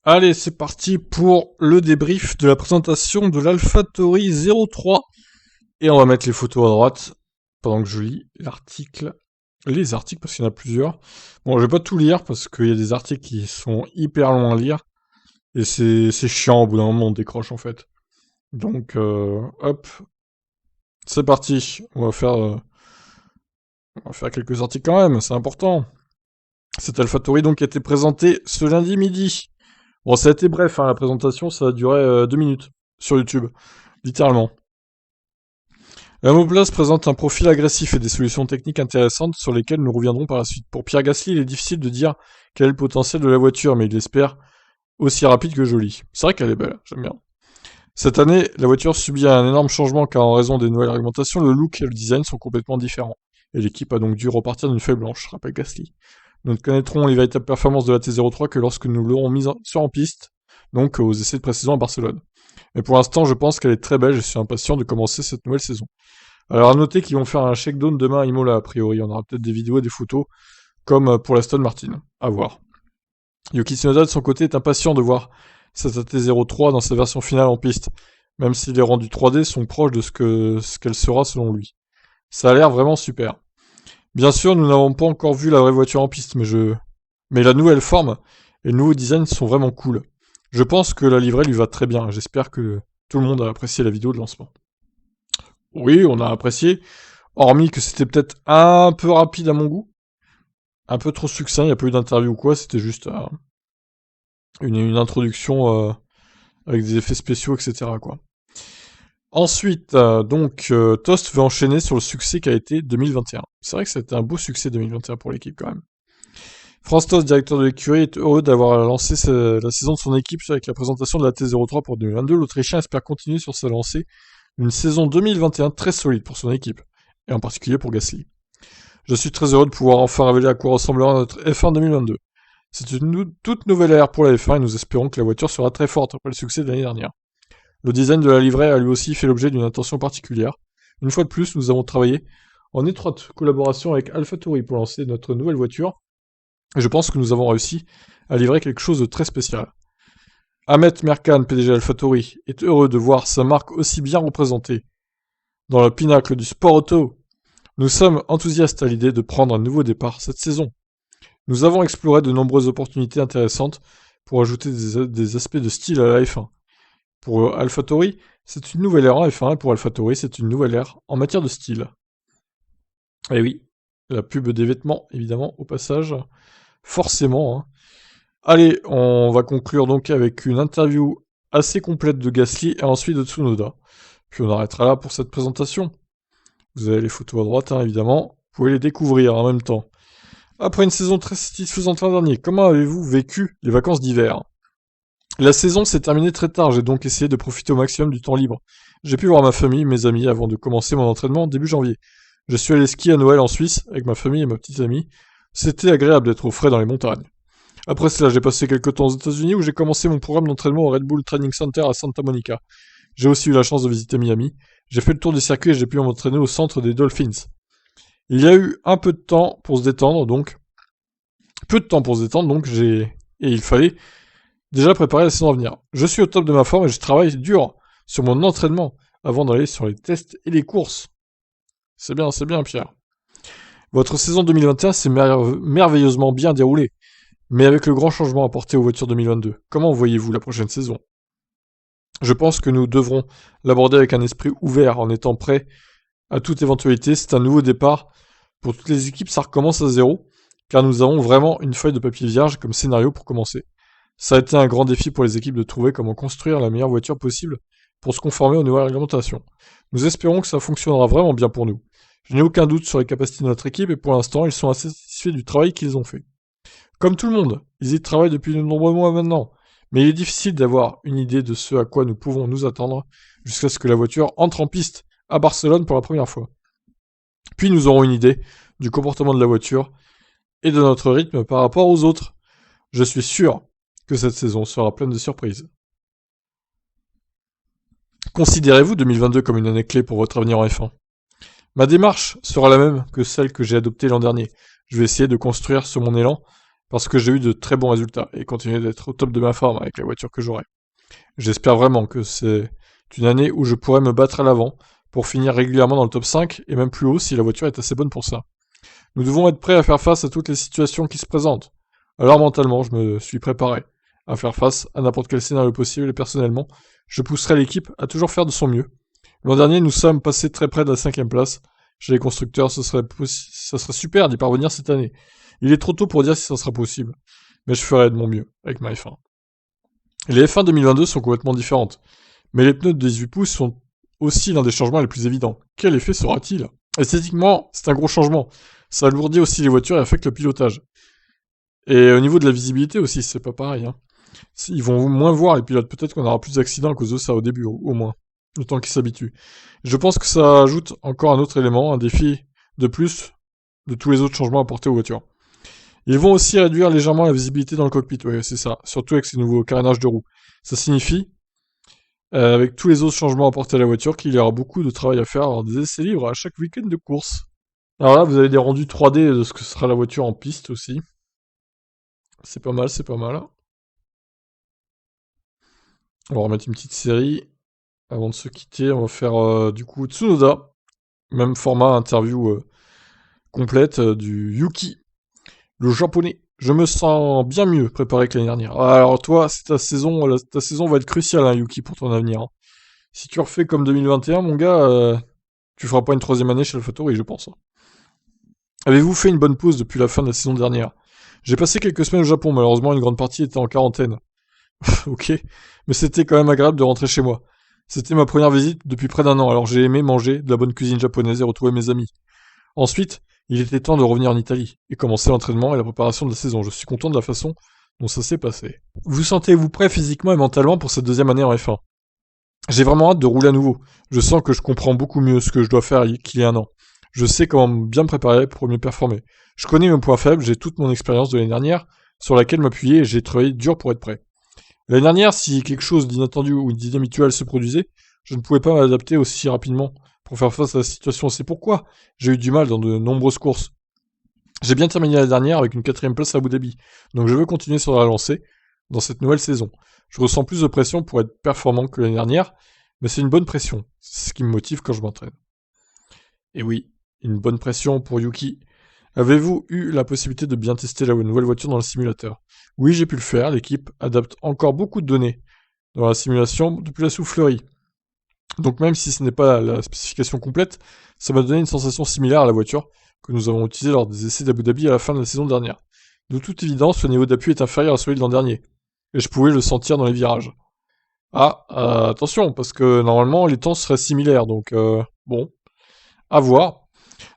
Allez, c'est parti pour le débrief de la présentation de l'AlphaTauri 03. Et on va mettre les photos à droite pendant que je lis l'article. Les articles, parce qu'il y en a plusieurs. Bon, je vais pas tout lire parce qu'il y a des articles qui sont hyper longs à lire. Et c'est chiant, au bout d'un moment, on décroche en fait. Donc, hop. C'est parti. On va faire quelques articles quand même, c'est important. Cette AlphaTauri donc a été présentée ce lundi midi. Bon, ça a été bref, hein, la présentation, ça a duré 2 minutes sur YouTube, littéralement. La monoplace présente un profil agressif et des solutions techniques intéressantes sur lesquelles nous reviendrons par la suite. Pour Pierre Gasly, il est difficile de dire quel est le potentiel de la voiture, mais il espère aussi rapide que jolie. C'est vrai qu'elle est belle, j'aime bien. Cette année, la voiture subit un énorme changement car en raison des nouvelles réglementations, le look et le design sont complètement différents. Et l'équipe a donc dû repartir d'une feuille blanche, rappelle Gasly. Nous ne connaîtrons les véritables performances de la T03 que lorsque nous l'aurons mise en piste, donc aux essais de pré-saison à Barcelone. Mais pour l'instant, je pense qu'elle est très belle et je suis impatient de commencer cette nouvelle saison. Alors à noter qu'ils vont faire un shakedown demain à Imola, a priori. On aura peut-être des vidéos et des photos, comme pour l'Aston Martin. À voir. Yuki Tsunoda, de son côté, est impatient de voir cette AT03 dans sa version finale en piste, même si les rendus 3D sont proches de ce qu'elle sera selon lui. Ça a l'air vraiment super. Bien sûr, nous n'avons pas encore vu la vraie voiture en piste, mais la nouvelle forme et le nouveau design sont vraiment cool. Je pense que la livrée lui va très bien. J'espère que tout le monde a apprécié la vidéo de lancement. Oui, on a apprécié, hormis que c'était peut-être un peu rapide à mon goût. Un peu trop succinct, il n'y a pas eu d'interview ou quoi, c'était juste une introduction avec des effets spéciaux, etc. quoi. Ensuite, Tost veut enchaîner sur le succès qu'a été 2021. C'est vrai que ça a été un beau succès 2021 pour l'équipe quand même. Franz Tost, directeur de l'écurie, est heureux d'avoir lancé la saison de son équipe avec la présentation de la T03 pour 2022. L'Autrichien espère continuer sur sa lancée d'une saison 2021 très solide pour son équipe, et en particulier pour Gasly. Je suis très heureux de pouvoir enfin révéler à quoi ressemblera notre F1 2022. C'est une toute nouvelle ère pour la F1 et nous espérons que la voiture sera très forte après le succès de l'année dernière. Le design de la livrée a lui aussi fait l'objet d'une attention particulière. Une fois de plus, nous avons travaillé en étroite collaboration avec AlphaTauri pour lancer notre nouvelle voiture, et je pense que nous avons réussi à livrer quelque chose de très spécial. Ahmet Merkan, PDG AlphaTauri, est heureux de voir sa marque aussi bien représentée dans le pinacle du sport auto. Nous sommes enthousiastes à l'idée de prendre un nouveau départ cette saison. Nous avons exploré de nombreuses opportunités intéressantes pour ajouter des aspects de style à la F1. Pour AlphaTauri, c'est une nouvelle ère en F1 et pour AlphaTauri, c'est une nouvelle ère en matière de style. Et oui, la pub des vêtements, évidemment, au passage, forcément. Hein. Allez, on va conclure donc avec une interview assez complète de Gasly et ensuite de Tsunoda. Puis on arrêtera là pour cette présentation. Vous avez les photos à droite, hein, évidemment. Vous pouvez les découvrir en même temps. Après une saison très satisfaisante l'an dernier, comment avez-vous vécu les vacances d'hiver ? La saison s'est terminée très tard, j'ai donc essayé de profiter au maximum du temps libre. J'ai pu voir ma famille, mes amis, avant de commencer mon entraînement début janvier. Je suis allé skier à Noël en Suisse, avec ma famille et ma petite amie. C'était agréable d'être au frais dans les montagnes. Après cela, j'ai passé quelques temps aux États-Unis où j'ai commencé mon programme d'entraînement au Red Bull Training Center à Santa Monica. J'ai aussi eu la chance de visiter Miami. J'ai fait le tour des circuits et j'ai pu m'entraîner au centre des Dolphins. Il y a eu un peu de temps pour se détendre, donc... et il fallait déjà préparer la saison à venir. Je suis au top de ma forme et je travaille dur sur mon entraînement avant d'aller sur les tests et les courses. C'est bien, Pierre. Votre saison 2021 s'est merveilleusement bien déroulée, mais avec le grand changement apporté aux voitures 2022, comment voyez-vous la prochaine saison ? Je pense que nous devrons l'aborder avec un esprit ouvert, en étant prêts à toute éventualité. C'est un nouveau départ. Pour toutes les équipes, ça recommence à zéro, car nous avons vraiment une feuille de papier vierge comme scénario pour commencer. Ça a été un grand défi pour les équipes de trouver comment construire la meilleure voiture possible pour se conformer aux nouvelles réglementations. Nous espérons que ça fonctionnera vraiment bien pour nous. Je n'ai aucun doute sur les capacités de notre équipe et pour l'instant, ils sont assez satisfaits du travail qu'ils ont fait. Comme tout le monde, ils y travaillent depuis de nombreux mois maintenant, mais il est difficile d'avoir une idée de ce à quoi nous pouvons nous attendre jusqu'à ce que la voiture entre en piste à Barcelone pour la première fois. Puis nous aurons une idée du comportement de la voiture et de notre rythme par rapport aux autres. Je suis sûr que cette saison sera pleine de surprises. Considérez-vous 2022 comme une année clé pour votre avenir en F1 ? Ma démarche sera la même que celle que j'ai adoptée l'an dernier. Je vais essayer de construire sur mon élan parce que j'ai eu de très bons résultats et continuer d'être au top de ma forme avec la voiture que j'aurai. J'espère vraiment que c'est une année où je pourrai me battre à l'avant pour finir régulièrement dans le top 5 et même plus haut si la voiture est assez bonne pour ça. Nous devons être prêts à faire face à toutes les situations qui se présentent. Alors mentalement, je me suis préparé à faire face à n'importe quel scénario possible et personnellement, je pousserai l'équipe à toujours faire de son mieux. L'an dernier, nous sommes passés très près de la 5e place. Chez les constructeurs, ça serait super d'y parvenir cette année. Il est trop tôt pour dire si ça sera possible, mais je ferai de mon mieux avec ma F1. Les F1 2022 sont complètement différentes, mais les pneus de 18 pouces sont aussi l'un des changements les plus évidents. Quel effet sera-t-il? Esthétiquement, c'est un gros changement. Ça alourdit aussi les voitures et affecte le pilotage. Et au niveau de la visibilité aussi, c'est pas pareil. Hein. Ils vont moins voir les pilotes. Peut-être qu'on aura plus d'accidents à cause de ça au début, au moins. Le temps qu'ils s'habituent. Je pense que ça ajoute encore un autre élément, un défi de plus de tous les autres changements apportés aux voitures. Ils vont aussi réduire légèrement la visibilité dans le cockpit, ouais, c'est ça. Surtout avec ces nouveaux carénages de roues. Ça signifie, avec tous les autres changements apportés à la voiture, qu'il y aura beaucoup de travail à faire, avoir des essais libres à chaque week-end de course. Alors là, vous avez des rendus 3D de ce que sera la voiture en piste aussi. C'est pas mal, c'est pas mal. On va remettre une petite série. Avant de se quitter, on va faire du coup Tsunoda. Même format, interview complète du Yuki, le japonais. Je me sens bien mieux préparé que l'année dernière. Alors toi, c'est ta saison va être cruciale, hein, Yuki, pour ton avenir. Hein. Si tu refais comme 2021, mon gars, tu feras pas une 3e année chez AlphaTauri, je pense. Hein. Avez-vous fait une bonne pause depuis la fin de la saison dernière? J'ai passé quelques semaines au Japon, malheureusement une grande partie était en quarantaine. Ok, mais c'était quand même agréable de rentrer chez moi. C'était ma première visite depuis près d'1 an, alors j'ai aimé manger de la bonne cuisine japonaise et retrouver mes amis. Ensuite, il était temps de revenir en Italie et commencer l'entraînement et la préparation de la saison. Je suis content de la façon dont ça s'est passé. Vous sentez-vous prêt physiquement et mentalement pour cette 2e année en F1? J'ai vraiment hâte de rouler à nouveau. Je sens que je comprends beaucoup mieux ce que je dois faire qu'il y a 1 an. Je sais comment bien me préparer pour mieux performer. Je connais mes points faibles, j'ai toute mon expérience de l'année dernière sur laquelle m'appuyer et j'ai travaillé dur pour être prêt. L'année dernière, si quelque chose d'inattendu ou d'inhabituel se produisait, je ne pouvais pas m'adapter aussi rapidement pour faire face à la situation. C'est pourquoi j'ai eu du mal dans de nombreuses courses. J'ai bien terminé la dernière avec une 4e place à Abu Dhabi, donc je veux continuer sur la lancée dans cette nouvelle saison. Je ressens plus de pression pour être performant que l'année dernière, mais c'est une bonne pression. C'est ce qui me motive quand je m'entraîne. Et oui, une bonne pression pour Yuki. Avez-vous eu la possibilité de bien tester la nouvelle voiture dans le simulateur? Oui, j'ai pu le faire. L'équipe adapte encore beaucoup de données dans la simulation depuis la soufflerie. Donc même si ce n'est pas la spécification complète, ça m'a donné une sensation similaire à la voiture que nous avons utilisée lors des essais d'Abu Dhabi à la fin de la saison dernière. De toute évidence, le niveau d'appui est inférieur à celui de l'an dernier, et je pouvais le sentir dans les virages. Ah, attention, parce que normalement les temps seraient similaires, donc bon, à voir.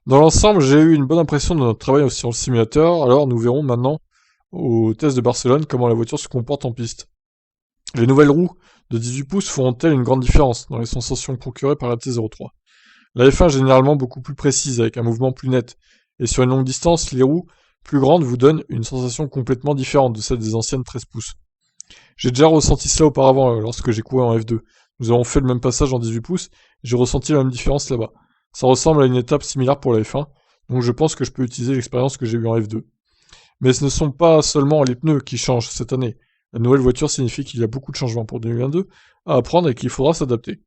Dans l'ensemble, j'ai eu une bonne impression de notre travail sur le simulateur, alors nous verrons maintenant au test de Barcelone comment la voiture se comporte en piste. Les nouvelles roues de 18 pouces feront-elles une grande différence dans les sensations procurées par la T03? La F1 est généralement beaucoup plus précise, avec un mouvement plus net, et sur une longue distance, les roues plus grandes vous donnent une sensation complètement différente de celle des anciennes 13 pouces. J'ai déjà ressenti cela auparavant lorsque j'ai couru en F2. Nous avons fait le même passage en 18 pouces, et j'ai ressenti la même différence là-bas. Ça ressemble à une étape similaire pour la F1, donc je pense que je peux utiliser l'expérience que j'ai eue en F2. Mais ce ne sont pas seulement les pneus qui changent cette année. La nouvelle voiture signifie qu'il y a beaucoup de changements pour 2022 à apprendre et qu'il faudra s'adapter.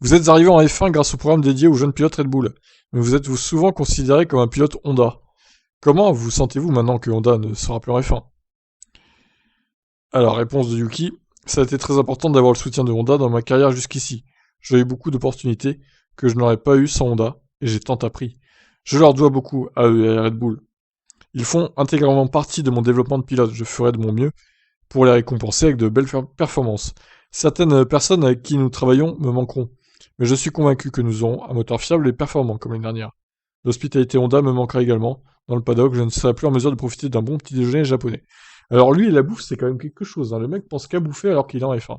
Vous êtes arrivé en F1 grâce au programme dédié aux jeunes pilotes Red Bull, mais vous êtes souvent considéré comme un pilote Honda. Comment vous sentez-vous maintenant que Honda ne sera plus en F1? Alors, réponse de Yuki, ça a été très important d'avoir le soutien de Honda dans ma carrière jusqu'ici. J'ai eu beaucoup d'opportunités que je n'aurais pas eues sans Honda, et j'ai tant appris. Je leur dois beaucoup à eux et à Red Bull. Ils font intégralement partie de mon développement de pilote, je ferai de mon mieux pour les récompenser avec de belles performances. Certaines personnes avec qui nous travaillons me manqueront, mais je suis convaincu que nous aurons un moteur fiable et performant comme l'année dernière. L'hospitalité Honda me manquera également. Dans le paddock, je ne serai plus en mesure de profiter d'un bon petit déjeuner japonais. Alors lui et la bouffe, c'est quand même quelque chose. Hein. Le mec pense qu'à bouffer alors qu'il est en F1.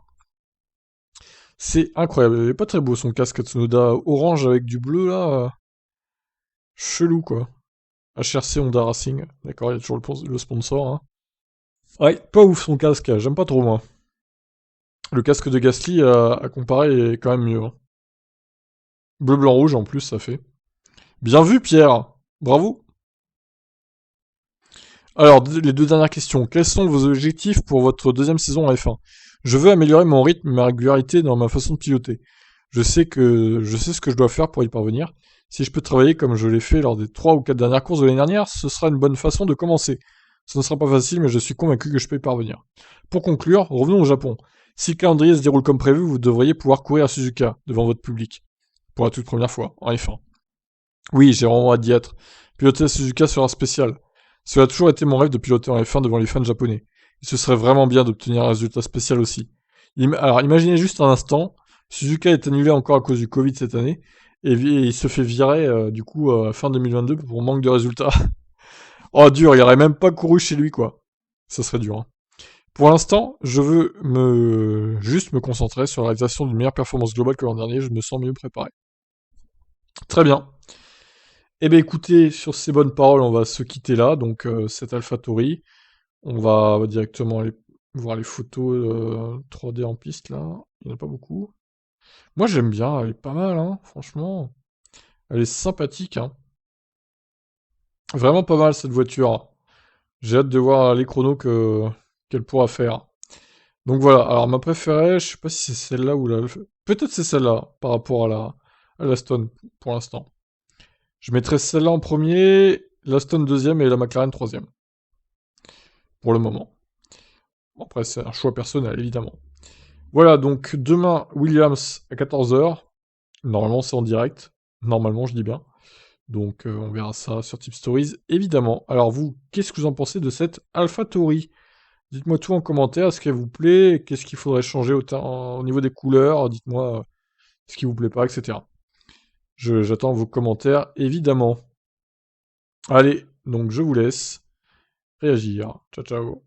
C'est incroyable. Il est pas très beau son casque Tsunoda orange avec du bleu là. Chelou quoi. HRC Honda Racing. D'accord, il y a toujours le sponsor. Hein. Ouais, pas ouf son casque. J'aime pas trop moi. Le casque de Gasly à comparer est quand même mieux. Hein. Bleu, blanc, rouge en plus, ça fait. Bien vu, Pierre. Bravo. Alors, les deux dernières questions. Quels sont vos objectifs pour votre deuxième saison en F1? Je veux améliorer mon rythme et ma régularité dans ma façon de piloter. Je sais ce que je dois faire pour y parvenir. Si je peux travailler comme je l'ai fait lors des 3 ou 4 dernières courses de l'année dernière, ce sera une bonne façon de commencer. Ce ne sera pas facile, mais je suis convaincu que je peux y parvenir. Pour conclure, revenons au Japon. Si le calendrier se déroule comme prévu, vous devriez pouvoir courir à Suzuka, devant votre public. Pour la toute première fois, en F1. Oui, j'ai vraiment hâte d'y être. Piloter à Suzuka sera spécial. Cela a toujours été mon rêve de piloter en F1 devant les fans japonais. Et ce serait vraiment bien d'obtenir un résultat spécial aussi. Alors imaginez juste un instant, Suzuka est annulé encore à cause du Covid cette année, et il se fait virer du coup fin 2022 pour manque de résultats. Oh dur, il aurait même pas couru chez lui quoi. Ça serait dur. Hein. Pour l'instant, je veux juste me concentrer sur la réalisation d'une meilleure performance globale que l'an dernier, je me sens mieux préparé. Très bien. Eh bien écoutez, sur ces bonnes paroles, on va se quitter là. Donc cet AlphaTauri, on va directement aller voir les photos 3D en piste là. Il n'y en a pas beaucoup. Moi j'aime bien, elle est pas mal, hein, franchement. Elle est sympathique, hein. Vraiment pas mal cette voiture. J'ai hâte de voir les chronos qu'elle pourra faire. Donc voilà, alors ma préférée, je sais pas si c'est celle-là ou la... Peut-être c'est celle-là par rapport à la Stone pour l'instant. Je mettrais celle-là en premier, la Stone deuxième et la McLaren troisième. Pour le moment. Bon, après, c'est un choix personnel, évidemment. Voilà, donc demain, Williams à 14h. Normalement, c'est en direct. Normalement, je dis bien. Donc, on verra ça sur Tip Stories, évidemment. Alors, vous, qu'est-ce que vous en pensez de cette AlphaTauri? Dites-moi tout en commentaire. Est-ce qu'elle vous plaît? Qu'est-ce qu'il faudrait changer au niveau des couleurs? Dites-moi ce qui vous plaît pas, etc. J'attends vos commentaires, évidemment. Allez, donc je vous laisse réagir. Ciao, ciao.